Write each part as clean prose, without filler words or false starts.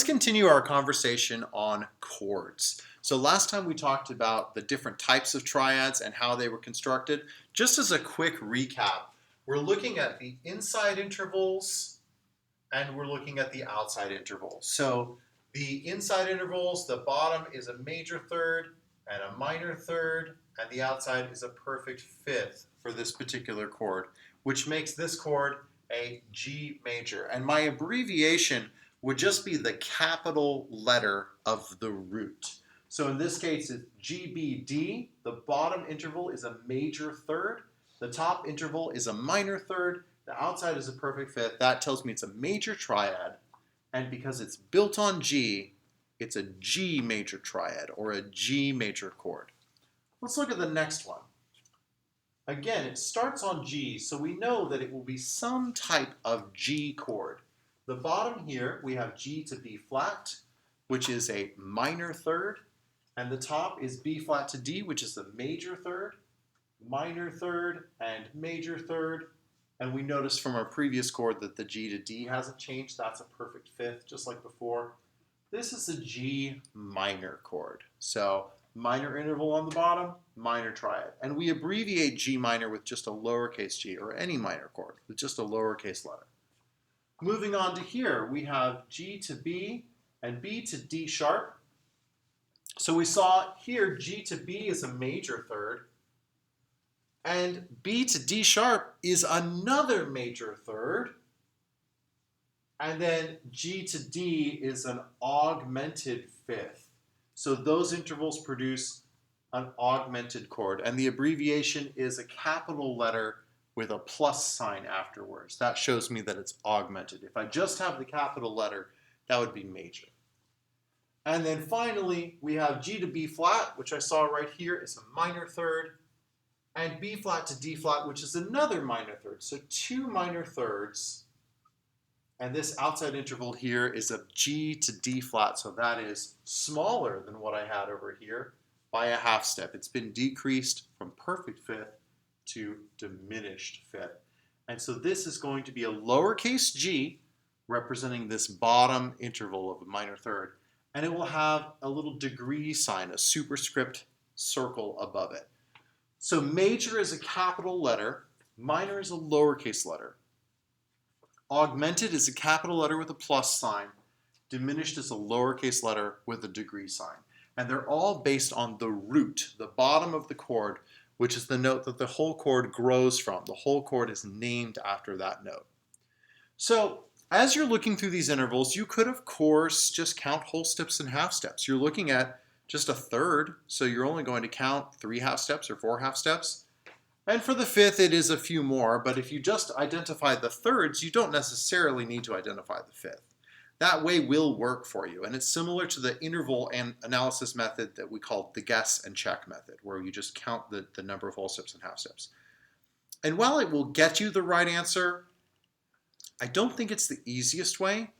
Let's continue our conversation on chords. So last time we talked about the different types of triads and how they were constructed. Just as a quick recap, we're looking at the inside intervals and we're looking at the outside intervals. So the inside intervals, the bottom is a major third and a minor third, and the outside is a perfect fifth for this particular chord, which makes this chord a G major. And my abbreviation would just be the capital letter of the root. So in this case, it's GBD. The bottom interval is a major third. The top interval is a minor third. The outside is a perfect fifth. That tells me it's a major triad. And because it's built on G, it's a G major triad or a G major chord. Let's look at the next one. Again, it starts on G, so we know that it will be some type of G chord. The bottom here, we have G to B flat, which is a minor third, and the top is B flat to D, which is a major third, minor third, and major third. And we noticed from our previous chord that the G to D hasn't changed. That's a perfect fifth, just like before. This is a G minor chord. So minor interval on the bottom, minor triad. And we abbreviate G minor with just a lowercase g, or any minor chord with just a lowercase letter. Moving on to here, we have G to B and B to D sharp. So we saw here G to B is a major third, and B to D sharp is another major third, and then G to D is an augmented fifth. So those intervals produce an augmented chord, and the abbreviation is a capital letter with a plus sign afterwards. That shows me that it's augmented. If I just have the capital letter, that would be major. And then finally, we have G to B flat, which I saw right here is a minor third, and B flat to D flat, which is another minor third. So two minor thirds, and this outside interval here is a G to D flat, so that is smaller than what I had over here by a half step. It's been decreased from perfect fifth to diminished fifth. And so this is going to be a lowercase g representing this bottom interval of a minor third, and it will have a little degree sign, a superscript circle above it. So major is a capital letter, minor is a lowercase letter, augmented is a capital letter with a plus sign, diminished is a lowercase letter with a degree sign. And they're all based on the root, the bottom of the chord, which is the note that the whole chord grows from. The whole chord is named after that note. So as you're looking through these intervals, you could, of course, just count whole steps and half steps. You're looking at just a third, so you're only going to count 3 half steps or 4 half steps. And for the fifth, it is a few more, but if you just identify the thirds, you don't necessarily need to identify the fifth. That way will work for you, and it's similar to the interval and analysis method that we call the guess and check method, where you just count the number of whole steps and half steps. And while it will get you the right answer, I don't think it's the easiest way,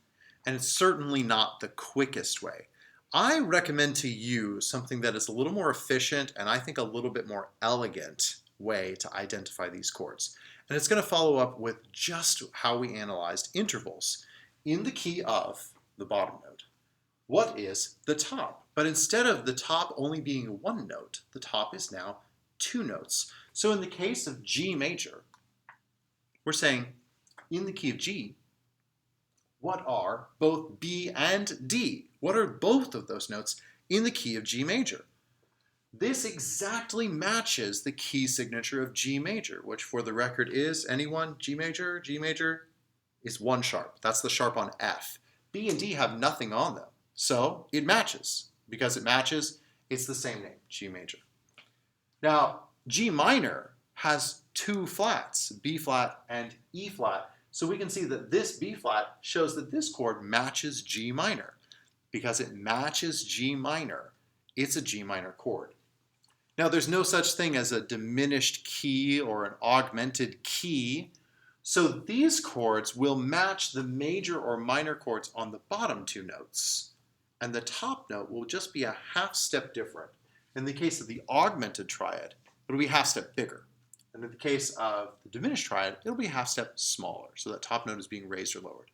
and it's certainly not the quickest way. I recommend to you something that is a little more efficient and I think a little bit more elegant way to identify these chords. And it's going to follow up with just how we analyzed intervals in the key of the bottom note. What is the top? But instead of the top only being 1 note, the top is now 2 notes. So in the case of G major, we're saying in the key of G, what are both B and D? What are both of those notes in the key of G major? This exactly matches the key signature of G major, which for the record is, anyone, G major? G major is 1 sharp. That's the sharp on F. B and D have nothing on them. So it matches. Because it matches, it's the same name, G major. Now, G minor has 2 flats, B flat and E flat. So we can see that this B flat shows that this chord matches G minor. Because it matches G minor, it's a G minor chord. Now, there's no such thing as a diminished key or an augmented key. So these chords will match the major or minor chords on the bottom 2 notes. And the top note will just be a half step different. In the case of the augmented triad, it'll be a half step bigger. And in the case of the diminished triad, it'll be a half step smaller. So that top note is being raised or lowered.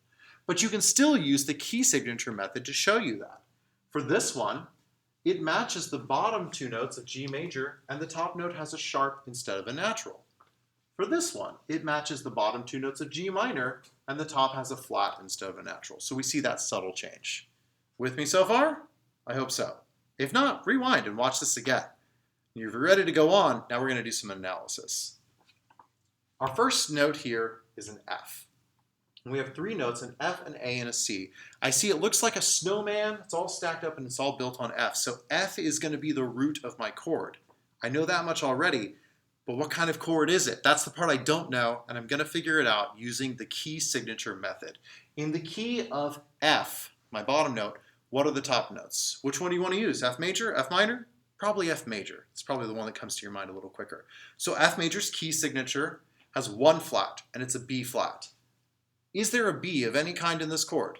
But you can still use the key signature method to show you that. For this one, it matches the bottom two notes of G major, and the top note has a sharp instead of a natural. For this one, it matches the bottom two notes of G minor, and the top has a flat instead of a natural. So we see that subtle change. With me so far? I hope so. If not, rewind and watch this again. If you're ready to go on, now we're going to do some analysis. Our first note here is an F. And we have three notes, an F, an A, and a C. I see it looks like a snowman. It's all stacked up and it's all built on F. So F is going to be the root of my chord. I know that much already, but what kind of chord is it? That's the part I don't know, and I'm going to figure it out using the key signature method. In the key of F, my bottom note, what are the top notes? Which one do you want to use? F major, F minor? Probably F major. It's probably the one that comes to your mind a little quicker. So F major's key signature has one flat, and it's a B flat. Is there a B of any kind in this chord?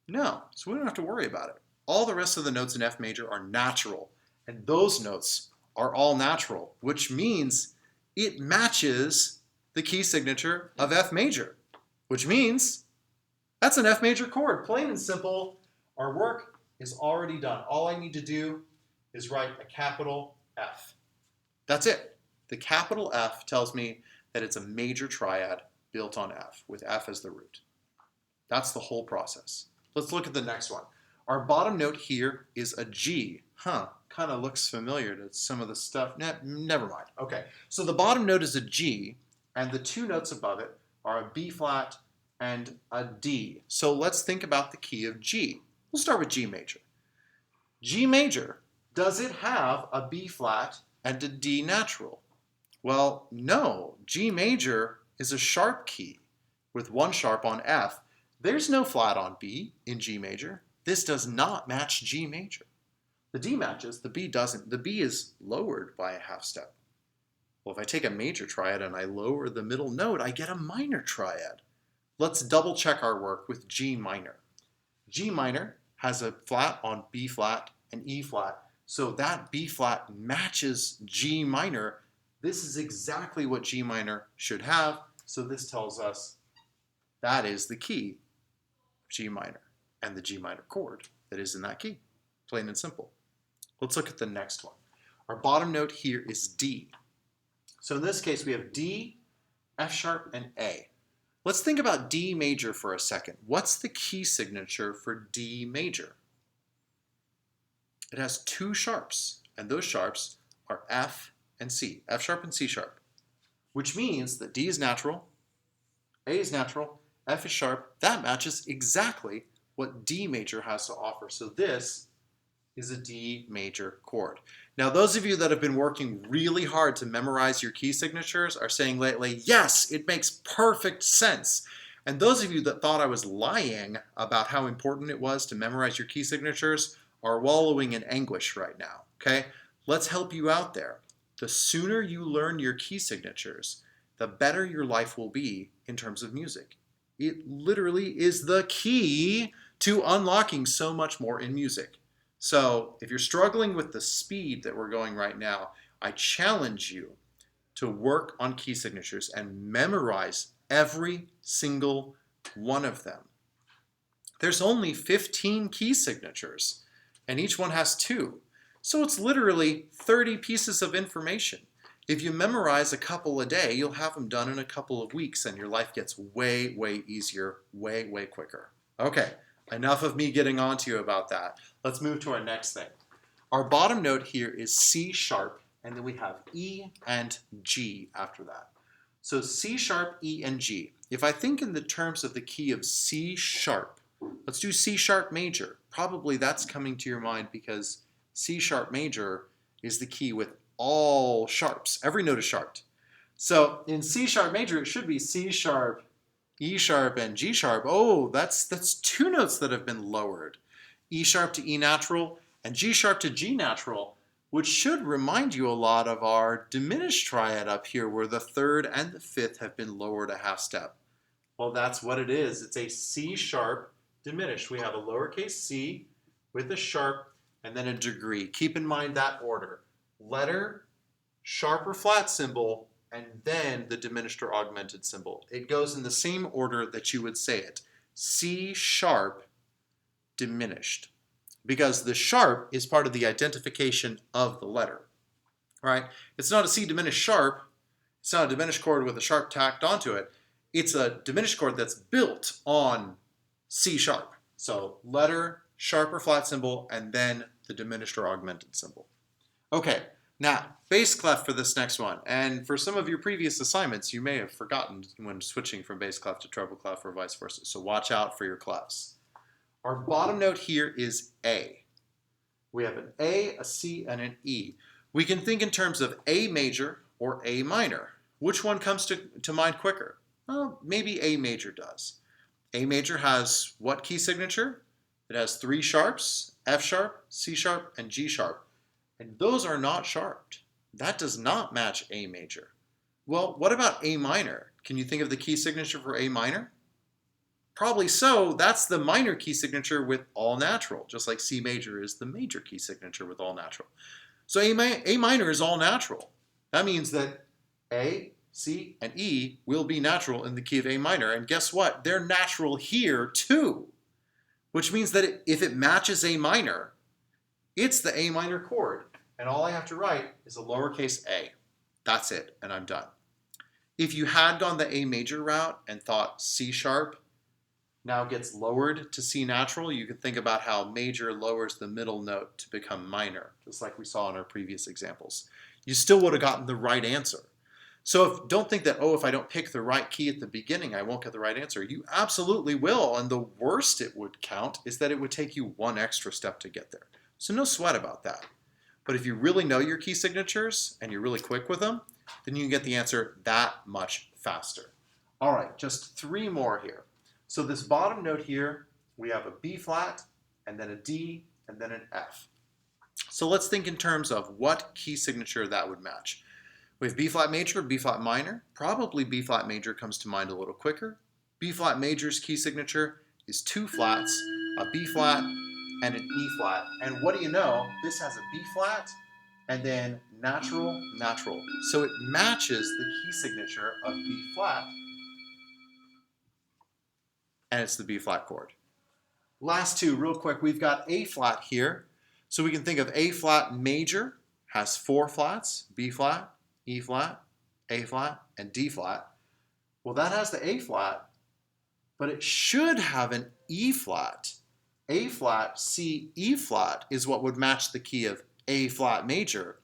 No, so we don't have to worry about it. All the rest of the notes in F major are natural, and those notes are all natural, which means it matches the key signature of F major, which means that's an F major chord. Plain and simple, our work is already done. All I need to do is write a capital F. That's it. The capital F tells me that it's a major triad built on F, with F as the root. That's the whole process. Let's look at the next one. Our bottom note here is a G. Kind of looks familiar to some of the stuff. Never mind. Okay, so the bottom note is a G, and the two notes above it are a B flat and a D. So let's think about the key of G. We'll start with G major. G major, does it have a B flat and a D natural? Well, no. G major is a sharp key with one sharp on F. There's no flat on B in G major. This does not match G major. The D matches, the B doesn't. The B is lowered by a half step. Well, if I take a major triad and I lower the middle note, I get a minor triad. Let's double check our work with G minor. G minor has a flat on B flat and E flat, so that B flat matches G minor. This is exactly what G minor should have, so this tells us that is the key of G minor and the G minor chord that is in that key. Plain and simple. Let's look at the next one. Our bottom note here is D. So in this case, we have D, F sharp, and A. Let's think about D major for a second. What's the key signature for D major? It has two sharps, and those sharps are F and C, F sharp and C sharp, which means that D is natural, A is natural, F is sharp. That matches exactly what D major has to offer. So this is a D major chord. Now, those of you that have been working really hard to memorize your key signatures are saying lately, yes, it makes perfect sense. And those of you that thought I was lying about how important it was to memorize your key signatures are wallowing in anguish right now, okay? Let's help you out there. The sooner you learn your key signatures, the better your life will be in terms of music. It literally is the key to unlocking so much more in music. So if you're struggling with the speed that we're going right now, I challenge you to work on key signatures and memorize every single one of them. There's only 15 key signatures, and each one has two. So it's literally 30 pieces of information. If you memorize a couple a day, you'll have them done in a couple of weeks, and your life gets way, way easier, way, way quicker. Okay, enough of me getting on to you about that. Let's move to our next thing. Our bottom note here is C sharp, and then we have E and G after that. So C sharp, E, and G. If I think in the terms of the key of C sharp, let's do C sharp major. Probably that's coming to your mind because C sharp major is the key with all sharps. Every note is sharped. So in C sharp major, it should be C sharp, E sharp, and G sharp. Oh, that's two notes that have been lowered. E sharp to E natural and G sharp to G natural, which should remind you a lot of our diminished triad up here where the third and the fifth have been lowered a half step. Well, that's what it is. It's a C sharp diminished. We have a lowercase c with a sharp and then a degree. Keep in mind that order. Letter, sharp or flat symbol, and then the diminished or augmented symbol. It goes in the same order that you would say it. C sharp diminished, because the sharp is part of the identification of the letter, right? It's not a C diminished sharp. It's not a diminished chord with a sharp tacked onto it. It's a diminished chord that's built on C sharp. So letter, sharp or flat symbol, and then the diminished or augmented symbol. Okay, now bass clef for this next one. And for some of your previous assignments, you may have forgotten when switching from bass clef to treble clef or vice versa. So watch out for your clefs. Our bottom note here is A. We have an A, a C, and an E. We can think in terms of A major or A minor. Which one comes to mind quicker? Well, maybe A major does. A major has what key signature? It has 3 sharps, F sharp, C sharp, and G sharp. And those are not sharped. That does not match A major. Well, what about A minor? Can you think of the key signature for A minor? Probably so. That's the minor key signature with all natural, just like C major is the major key signature with all natural. So A minor is all natural. That means that A, C, and E will be natural in the key of A minor. And guess what? They're natural here too, which means that if it matches A minor, it's the A minor chord. And all I have to write is a lowercase a. That's it, and I'm done. If you had gone the A major route and thought C sharp now gets lowered to C natural, you can think about how major lowers the middle note to become minor, just like we saw in our previous examples. You still would have gotten the right answer. So don't think that, oh, if I don't pick the right key at the beginning, I won't get the right answer. You absolutely will, and the worst it would count is that it would take you one extra step to get there. So no sweat about that. But if you really know your key signatures and you're really quick with them, then you can get the answer that much faster. All right, just 3 more here. So this bottom note here, we have a B flat, and then a D, and then an F. So let's think in terms of what key signature that would match. We have B flat major, B flat minor. Probably B flat major comes to mind a little quicker. B flat major's key signature is 2 flats, a B flat, and an E flat. And what do you know? This has a B flat, and then natural, natural. So it matches the key signature of B flat, and it's the B flat chord. Last 2, real quick, we've got A flat here. So we can think of A flat major has 4 flats, B flat, E flat, A flat, and D flat. Well, that has the A flat, but it should have an E flat. A flat, C, E flat is what would match the key of A flat major.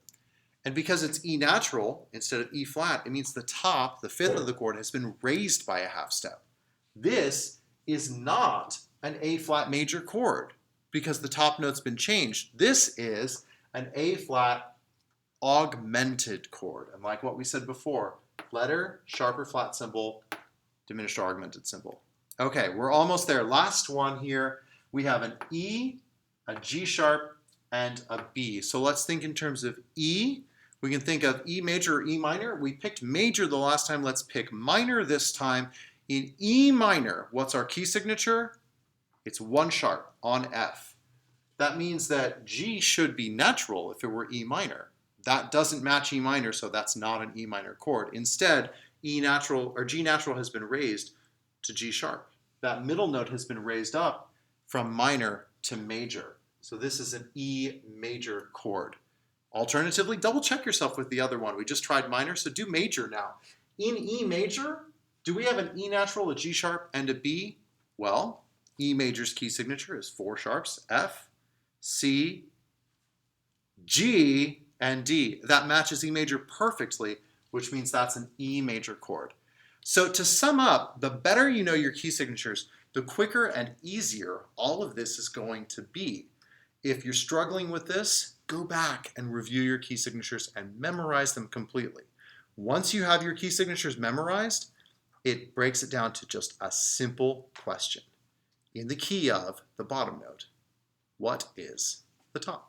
And because it's E natural instead of E flat, it means the top, the 5th of the chord, has been raised by a half step. This is not an A flat major chord because the top note's been changed. This is an A flat augmented chord. And like what we said before, letter, sharp or flat symbol, diminished or augmented symbol. Okay, we're almost there. Last one here. We have an E, a G sharp, and a B. So let's think in terms of E. We can think of E major or E minor. We picked major the last time. Let's pick minor this time. In E minor, what's our key signature? It's 1 sharp on F. That means that G should be natural if it were E minor. That doesn't match E minor, so that's not an E minor chord. Instead, E natural or G natural has been raised to G sharp. That middle note has been raised up from minor to major. So this is an E major chord. Alternatively, double check yourself with the other one. We just tried minor, so do major now. In E major, do we have an E natural, a G sharp, and a B? Well, E major's key signature is 4 sharps, F, C, G, and D. That matches E major perfectly, which means that's an E major chord. So to sum up, the better you know your key signatures, the quicker and easier all of this is going to be. If you're struggling with this, go back and review your key signatures and memorize them completely. Once you have your key signatures memorized, it breaks it down to just a simple question. In the key of the bottom note, what is the top?